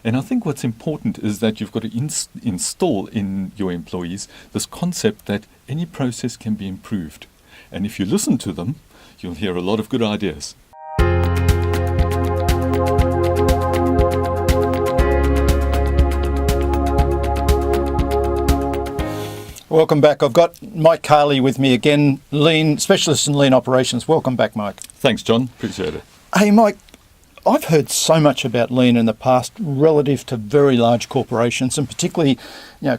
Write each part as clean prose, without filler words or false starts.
And I think what's important is that you've got to install in your employees this concept that any process can be improved. And if you listen to them, you'll hear a lot of good ideas. Welcome back. I've got Mike Karle with me again, lean specialist in lean operations. Welcome back, Mike. Thanks, John. Appreciate it. Hey, Mike, I've heard so much about lean in the past relative to very large corporations, and particularly,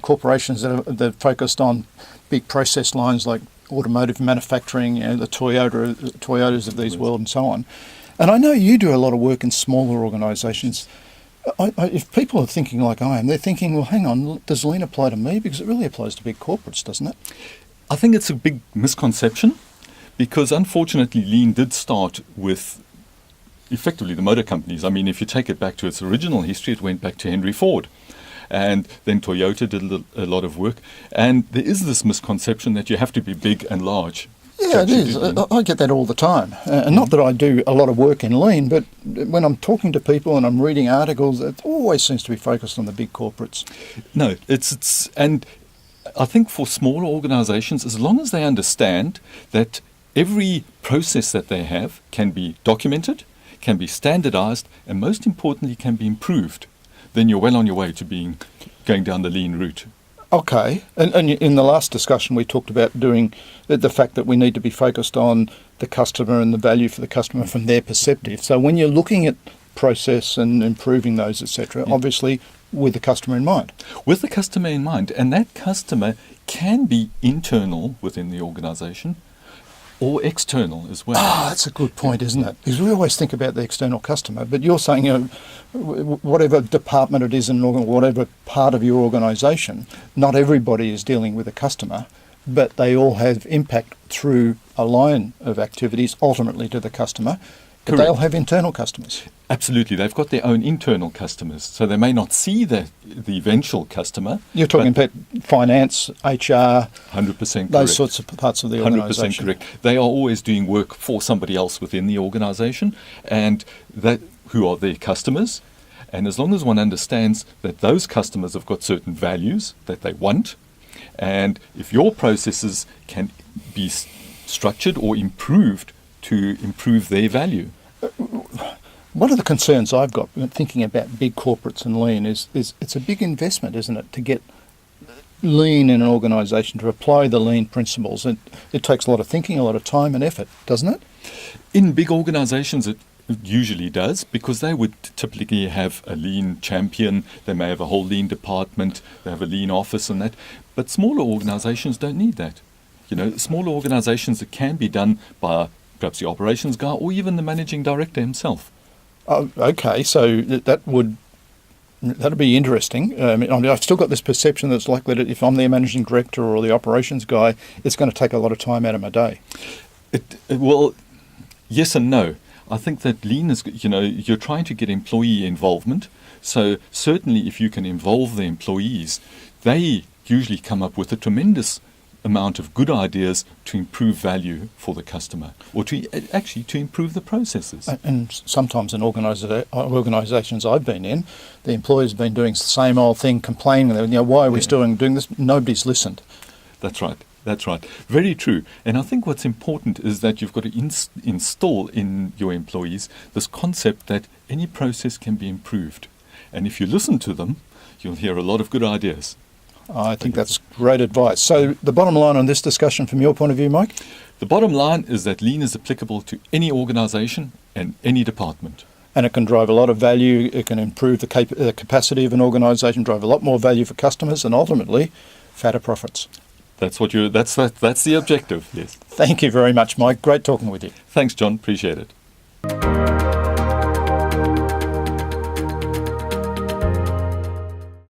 corporations that are focused on big process lines like automotive manufacturing, the Toyotas of these world and so on. And I know you do a lot of work in smaller organisations. If people are thinking like I am, they're thinking, well, hang on, does lean apply to me? Because it really applies to big corporates, doesn't it? I think it's a big misconception because unfortunately lean did start with effectively the motor companies. I mean, if you take it back to its original history, it went back to Henry Ford. And then Toyota did a lot of work. And there is this misconception that you have to be big and large. Yeah, it is. I get that all the time. And not that I do a lot of work in lean, but when I'm talking to people and I'm reading articles, it always seems to be focused on the big corporates. No, and I think for smaller organisations, as long as they understand that every process that they have can be documented, can be standardised, and most importantly can be improved, then you're well on your way to going down the lean route. Okay, and in the last discussion we talked about doing the fact that we need to be focused on the customer and the value for the customer from their perspective. So when you're looking at process and improving those, etc., obviously with the customer in mind. With the customer in mind, and that customer can be internal within the organisation or external as well. That's a good point, isn't it? Because we always think about the external customer, but you're saying, whatever department it is in whatever part of your organisation, not everybody is dealing with a customer, but they all have impact through a line of activities, ultimately to the customer. But Correct. They'll have internal customers. Absolutely. They've got their own internal customers. So they may not see the eventual customer. You're talking about finance, HR, 100% correct. Those sorts of parts of the organisation. 100% correct. They are always doing work for somebody else within the organisation, and who are their customers. And as long as one understands that those customers have got certain values that they want, and if your processes can be structured or improved to improve their value. One of the concerns I've got when thinking about big corporates and lean is it's a big investment, isn't it, to get lean in an organisation, to apply the lean principles. It takes a lot of thinking, a lot of time and effort, doesn't it? In big organisations, it usually does, because they would typically have a lean champion, they may have a whole lean department, they have a lean office and that. But smaller organisations don't need that. Smaller organisations, it can be done by perhaps the operations guy or even the managing director himself. Oh, okay, so that'd be interesting. I've still got this perception that it's likely that if I'm the managing director or the operations guy, it's going to take a lot of time out of my day. Well, yes and no. I think that lean is, you're trying to get employee involvement. So certainly if you can involve the employees, they usually come up with a tremendous amount of good ideas to improve value for the customer, or to improve the processes. And sometimes in organisations I've been in, the employee's been doing the same old thing, complaining, why are we still doing this? Nobody's listened. That's right. Very true. And I think what's important is that you've got to install in your employees this concept that any process can be improved. And if you listen to them, you'll hear a lot of good ideas. I think that's great advice. So the bottom line on this discussion from your point of view, Mike? The bottom line is that lean is applicable to any organisation and any department. And it can drive a lot of value. It can improve the capacity of an organisation, drive a lot more value for customers, and ultimately, fatter profits. That's that's the objective, yes. Thank you very much, Mike. Great talking with you. Thanks, John. Appreciate it.